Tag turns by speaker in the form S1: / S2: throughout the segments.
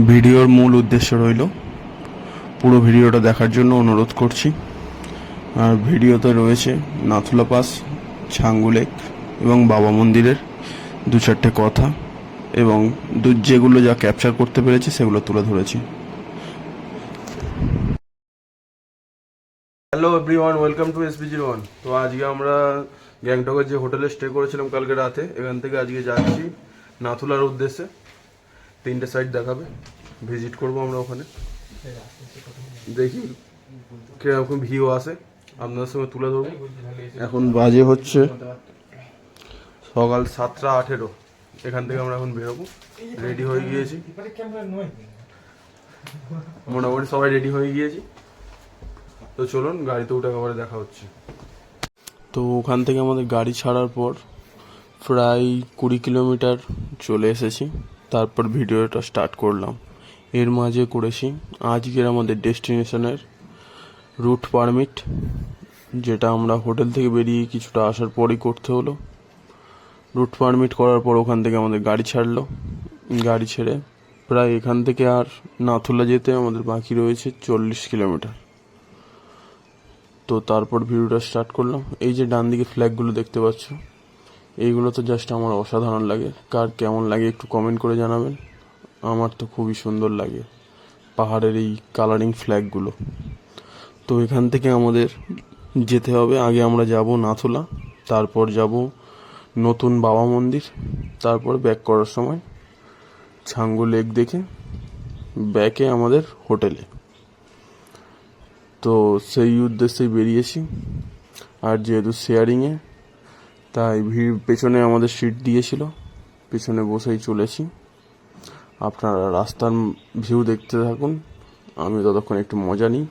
S1: ভিডিওর মূল উদ্দেশ্য রইল পুরো ভিডিওটা দেখার জন্য অনুরোধ করছি। আর ভিডিওতে রয়েছে নাথুলা পাস, ছাঙ্গু লেক এবং বাবা মন্দিরের দু চারটে কথা এবং যেগুলো যা ক্যাপচার করতে পেরেছি সেগুলো তুলে ধরেছি। Hello everyone, welcome to SB01। তো আজকে আমরা গ্যাংটকের যে হোটেলে স্টে করেছিলাম কালকে রাতে, এখান থেকে আজকে যাচ্ছি নাথুলার উদ্দেশ্যে। 3টে সাইট দেখাবে, ভিজিট করবো আমরা ওখানে, দেখি কিরকম ভিউ আসে আপনাদের সঙ্গে তুলে ধরবো। এখন বাজে হচ্ছে সকাল 7:18। এখান থেকে আমরা এখন বেরোবো, রেডি হয়ে গিয়েছি, মোটামুটি সবাই রেডি হয়ে গিয়েছি। তো চলুন গাড়িতে উঠে একেবারে দেখা হচ্ছে। তো ওখান থেকে আমাদের গাড়ি ছাড়ার পর প্রায় 20 কিলোমিটার চলে এসেছি, তারপর ভিডিওটা স্টার্ট করলাম। এর মাঝে করেছি আজকের আমাদের ডেস্টিনেশনের রুট পারমিট, যেটা আমরা হোটেল থেকে বেরিয়ে কিছুটা আসার পরই করতে হলো। রুট পারমিট করার পর ওখান থেকে আমাদের গাড়ি ছাড়লো। গাড়ি ছেড়ে প্রায় এখান থেকে আর নাথুলা যেতে আমাদের বাকি রয়েছে 40 কিলোমিটার। তো তারপর ভিডিওটা স্টার্ট করলাম। এই যে ডান দিকে ফ্ল্যাগগুলো দেখতে পাচ্ছ, এইগুলো তো জাস্ট আমার অসাধারণ লাগে। কার কেমন লাগে একটু কমেন্ট করে জানাবেন। আমার তো খুবই সুন্দর লাগে পাহাড়ের এই কালারিং ফ্ল্যাগগুলো। তো এখান থেকে আমাদের যেতে হবে, আগে আমরা যাব নাথুলা, তারপর যাব নতুন বাবা মন্দির, তারপর ব্যাক করার সময় ছাঙ্গু লেক দেখে ব্যাকে আমাদের হোটেলে। তো সেই উদ্দেশ্যেই বেরিয়েছি। আর যেহেতু শেয়ারিংয়ে, তাই পেছনে আমাদের সিট দিয়েছিল, পেছনে বসেই চলেছি। আপনারা রাস্তার ভিউ দেখতে থাকুন, আমি ততক্ষণ একটু মজা নিই।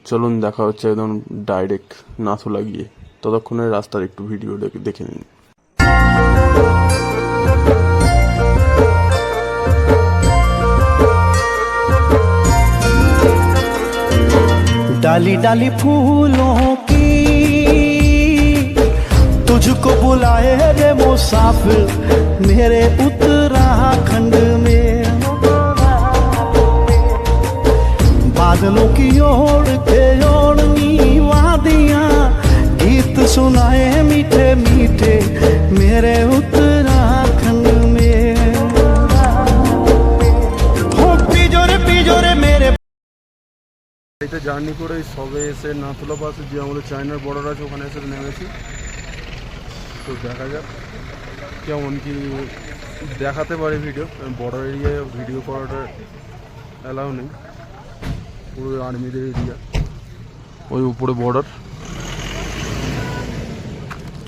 S1: চলুন দেখা হচ্ছে একদম ডাইরেক্ট নাথুলা গিয়ে। ততক্ষণে রাস্তার একটু ভিডিও দেখে নিন।
S2: डाली डाली फूलों की तुझको बुलाए रे मुसाफिर मेरे उत्तराखंड में। बादलों की ओर के ओढ़नी वादियां गीत सुनाए मीठे मीठे मेरे उत्तराखंड में। पिजोरे पिजोरे मेरे
S1: এটা জার্নি করে সবে এসে নাথুলা পাশে যে আমাদের চায়নার বর্ডার আছে ওখানে এসে নেমেছি। তো দেখা যাক কেমন কি দেখাতে পারি ভিডিও। বর্ডার এরিয়ায় ভিডিও করাটা অ্যালাউ নেই, পুরো আর্মিদের এরিয়া, ওই উপরে বর্ডার।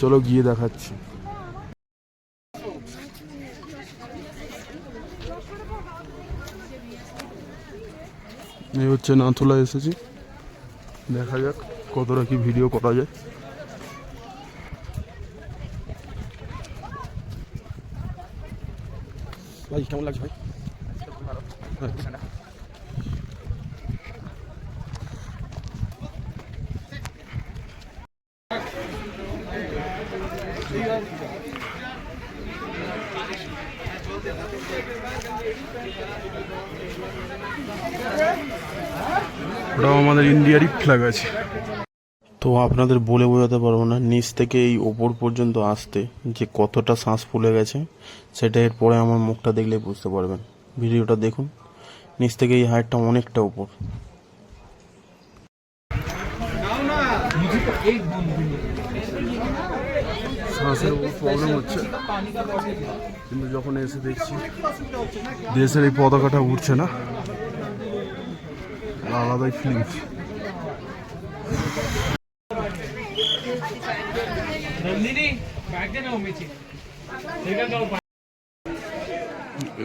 S1: চলো গিয়ে দেখাচ্ছি। এই হচ্ছে নাথুলা এসেছি, দেখা যাক কতটা কি ভিডিও করা যায়। ভাই কেমন লাগছে ভাই? ওটাও আমাদের ইন্ডিয়ারই ফ্ল্যাগ আছে। তো আপনাদের বলে বোঝাতে পারবো না, নিচ থেকে এই ওপর পর্যন্ত আসতে যে কতটা শ্বাস ফুলে গেছে, সেটা এরপরে আমার মুখটা দেখলেই বুঝতে পারবেন। ভিডিওটা দেখুন, নিচ থেকে এই হাইটটা অনেকটা উপর। শ্বাসের প্রবলেম হচ্ছে, কিন্তু যখন এসে দেখছি দেশের এই পতাকাটা উঠছে না, আলাদাই ফিলিংস।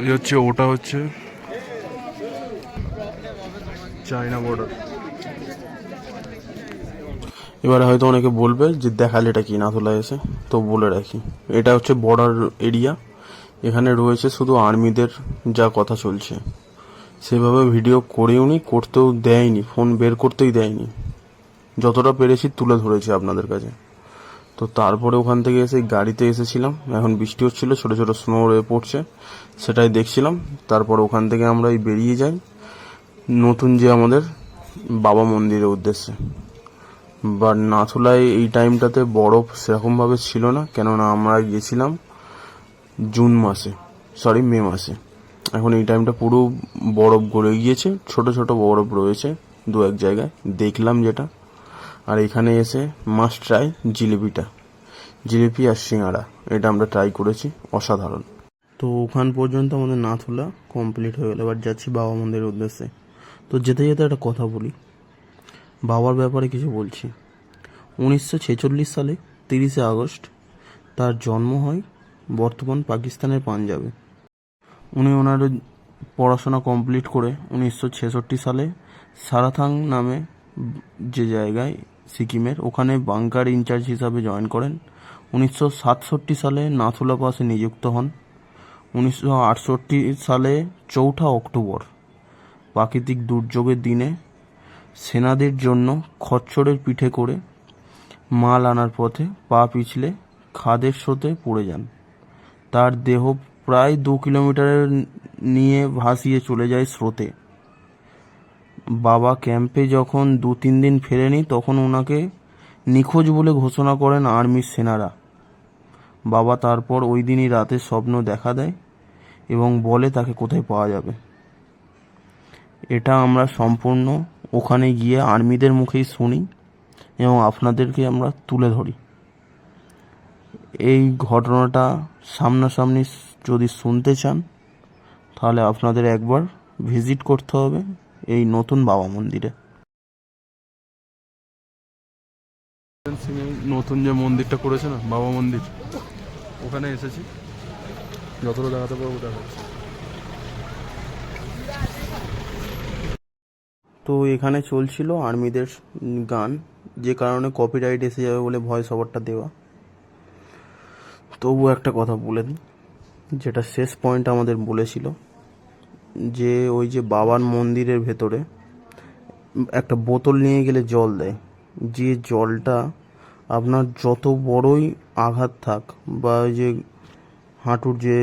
S1: এই হচ্ছে, ওটা হচ্ছে চায়না বর্ডার। এবারে হয়তো অনেকে বলবে যে দেখালে এটা কি নাথুলা এসে, তো বলে রাখি এটা হচ্ছে বর্ডার এরিয়া। এখানে রয়েছে শুধু আর্মিদের যা কথা চলছে, সেভাবে ভিডিও করেও নি, করতেও দেয়নি, ফোন বের করতেই দেয়নি। যতটা পেরেছি তুলে ধরেছি আপনাদের কাছে। তো তারপরে ওখান থেকে এসে গাড়িতে এসেছিলাম, এখন বৃষ্টি হচ্ছিল, ছোটো ছোটো স্নো হয়ে পড়ছে, সেটাই দেখছিলাম। তারপর ওখান থেকে আমরা বেরিয়ে যাই নতুন যে আমাদের বাবা মন্দিরের উদ্দেশ্যে। বাট নাথুলায় এই টাইমটাতে বরফ সেরকমভাবে ছিল না, কেননা আমরা গেছিলাম মে মাসে। এখন এই টাইমটা পুরো বরফ গলে গিয়েছে, ছোট ছোট বরফ রয়েছে দু এক জায়গায় দেখলাম যেটা। আর এখানে এসে মাস্ট ট্রাই জিলিপি আর সিঙ্গারা, এটা আমরা ট্রাই করেছি, অসাধারণ। তো ওখান পর্যন্ত আমাদের নাথুলা কমপ্লিট হয়ে গেল, এবার যাচ্ছি বাবা মন্দিরের উদ্দেশ্যে। তো যেতে যেতে একটা কথা বলি, বাবার ব্যাপারে কিছু বলছি। 1946 সালে 30শে আগস্ট তার জন্ম হয় বর্তমান পাকিস্তানের পাঞ্জাবে। উনি ওনার পড়াশোনা কমপ্লিট করে 1966 সালে সারাথাং নামে যে জায়গায় সিকিমের, ওখানে বাংকার ইনচার্জ হিসাবে জয়েন করেন। 1967 সালে নাথুলা পাসে নিযুক্ত হন। 1968 সালে 4 অক্টোবর প্রাকৃতিক দুর্যোগের দিনে সেনাদের জন্য খচ্চরের পিঠে করে মাল আনার পথে পা পিছলে খাদের স্রোতে পড়ে যান। তার দেহ প্রায় 2 কিলোমিটারের নিয়ে ভাসিয়ে চলে যায় স্রোতে। বাবা ক্যাম্পে যখন 2-3 দিন ফেরেনি, তখন ওনাকে নিখোঁজ বলে ঘোষণা করেন আর্মির সেনারা। বাবা তারপর ওই দিনই রাতে স্বপ্ন দেখা দেয় এবং বলে তাকে কোথায় পাওয়া যাবে। এটা আমরা সম্পূর্ণ ওখানে গিয়ে আর্মিদের মুখেই শুনি এবং আপনাদেরকে আমরা তুলে ধরি। এই ঘটনাটা সামনাসামনি যদি শুনতে চান, তাহলে আপনাদের একবার ভিজিট করতে হবে এই নতুন বাবা মন্দিরে। নতুন যে মন্দিরটা করেছে না, বাবা মন্দির, ওখানে এসেছি, যতটা দেখাতে পারবো দেখাচ্ছি। তো এখানে চলছিল আর্মিদের গান, যে কারণে কপিরাইট এসে যাবে বলে ভয়েস ওভারটা দেওয়া। তবু একটা কথা বলে দিই, যেটা শেষ পয়েন্ট আমাদের বলেছিল, যে ওই যে বাবার মন্দিরের ভেতরে একটা বোতল নিয়ে গেলে জল দেয়, যে জলটা আপনার যত বড়ই আঘাত থাক বা ওই যে হাঁটুর যে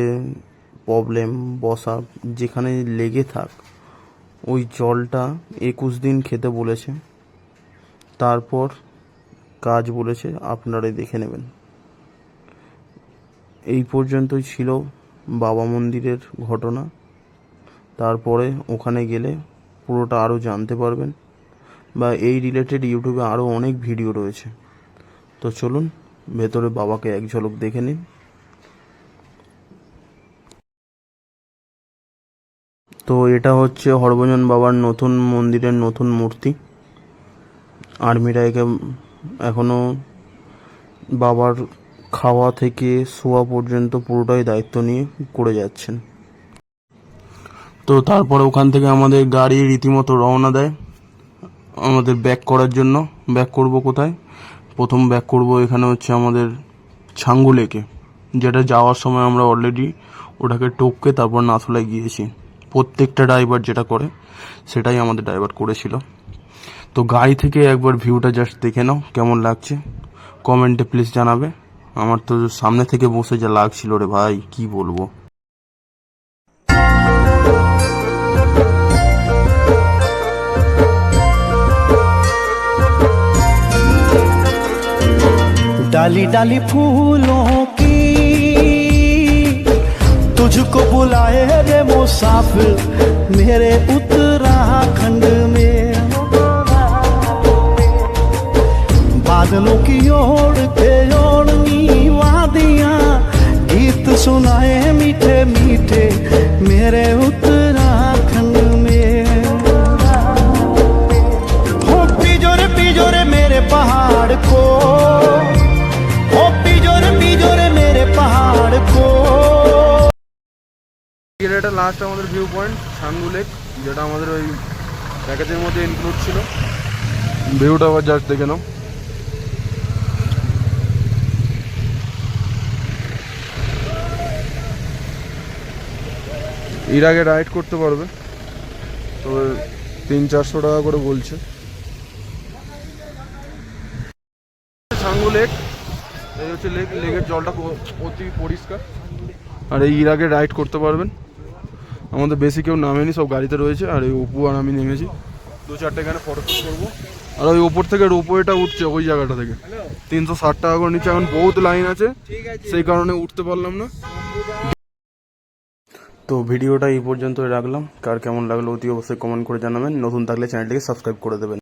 S1: প্রবলেম, বসা যেখানে লেগে থাক, ওই জলটা 21 দিন খেতে বলেছে। তারপর কাজ বলেছে, আপনারাই দেখে নেবেন। এই পর্যন্তই ছিল বাবা মন্দিরের ঘটনা। তারপরে ওখানে গেলে পুরোটা আরও জানতে পারবেন, বা এই রিলেটেড ইউটিউবে আরও অনেক ভিডিও রয়েছে। তো চলুন ভেতরে বাবাকে এক ঝলক দেখে নিন। তো এটা হচ্ছে হরভজন বাবার নতুন মন্দিরের নতুন মূর্তি। আর্মিরা একে এখনও বাবার খাওয়া থেকে শোয়া পর্যন্ত পুরোটাই দায়িত্ব নিয়ে করে যাচ্ছেন। তো তারপরে ওখান থেকে আমাদের গাড়ি রীতিমতো রওনা দেয় আমাদের ব্যাক করার জন্য। ব্যাক করব কোথায়? প্রথম ব্যাক করব এখানে হচ্ছে আমাদের ছাঙ্গু লেকে, যেটা যাওয়ার সময় আমরা অলরেডি ওটাকে টপকে তারপর নাথুলায় গিয়েছি। প্রত্যেকটা ড্রাইভার যেটা করে সেটাই আমাদের ড্রাইভার করেছিল। তো গাড়ি থেকে একবার ভিউটা জাস্ট দেখে নাও, কেমন লাগছে কমেন্টে প্লিজ জানাবে। আমার তো সামনে থেকে বসে যা লাগছিল রে ভাই, কি বলবো।
S2: डाली डाली फूलों की तुझको बुलाए रे मुसाफिर मेरे उत्तराखंड में। बादलों की ओढ़ते ओढ़नी वादियां गीत सुनाए मीठे मीठे मेरे उत्तराखंड में। हो पिजोरे मेरे पहाड़ को, मेरे पहाड़ को।
S1: এটা লাস্ট আমাদের ভিউ পয়েন্ট ছাঙ্গু লেক, যেটা আমাদের ওই প্যাকেজের মধ্যে ইনক্লুড ছিল। ভিউটা আবার জাস্ট দেখে নাও। এর আগে রাইড করতে পারবে, তবে 300-400 টাকা করে বলছে। ছাঙ্গু লেক এই হচ্ছে লেক, লেকের জলটা অতি পরিষ্কার। আর এই আগে রাইড করতে পারবেন। আমাদের বেশি কেউ নামেনি, সব গাড়িতে রয়েছে। আর এই অপু আর আমি নেমেছি, 2-4টা এখানে ফটোশ্যুট করবো। আর ওই ওপর থেকে রোপওয়েটা উঠছে ওই জায়গাটা থেকে, 360 টাকা করে নিচ্ছে। এখন বহুত লাইন আছে, সেই কারণে উঠতে পারলাম না। তো ভিডিওটা এই পর্যন্তই রাখলাম। কার কেমন লাগলো অতি অবশ্যই কমেন্ট করে জানাবেন। নতুন থাকলে চ্যানেলটিকে সাবস্ক্রাইব করে দেবেন।